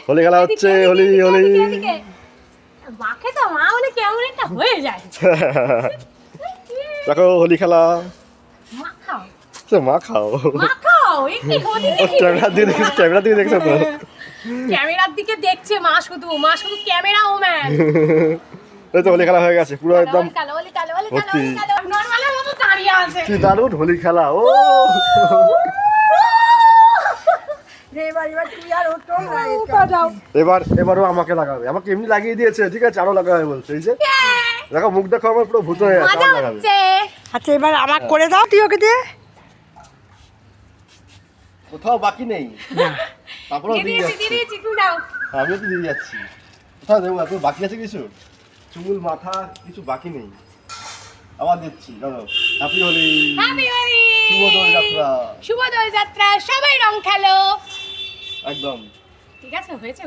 হোলি খেলা হচ্ছে, হোলি হোলি। মাকে তো মা হলে কেমন একটা হয়ে যায়। দেখো হোলি খেলা। মা খাও, মা খাও। মা খাও, এই কি হোলি ক্যামেরা দিয়ে দেখছো, ক্যামেরা দিয়ে দেখছো তো? ক্যামেরার দিকে দেখছে মা শুধু ক্যামেরা ওম্যান। এই তো হোলি খেলা হয়ে গেছে পুরো একদম কালো হোলি কালো হোলি কালো ভর্তি। হোলি কালো নরমালের মতো দাঁড়িয়ে আছে। কি দারুণ হোলি খেলা। ও এবারও আমাকে লাগাবে, আমাকে এমনি লাগিয়ে দিয়েছে, ঠিক আছে আরো লাগাবে বলছে। এই যে দেখো মুখ দেখো আমার পুরো ভূত হয়ে গেছে, আবার লাগাবে। আচ্ছা এবার আমার করে দাও তুই ওকে দিয়ে। কোথাও বাকি নেই, তারপরেও দিয়ে যাচ্ছি। আমিও তো দিয়ে যাচ্ছি। কোথাও দেবো, এত বাকি আছে কিছু? চুল মাথা কিছু বাকি নেই, আবার দিচ্ছি। ধরো হ্যাপি হোলি, শুভ দোল যাত্রা। শুভ দোল যাত্রা, সবাই রং খেলো। একদম ঠিক আছে, হয়েছে।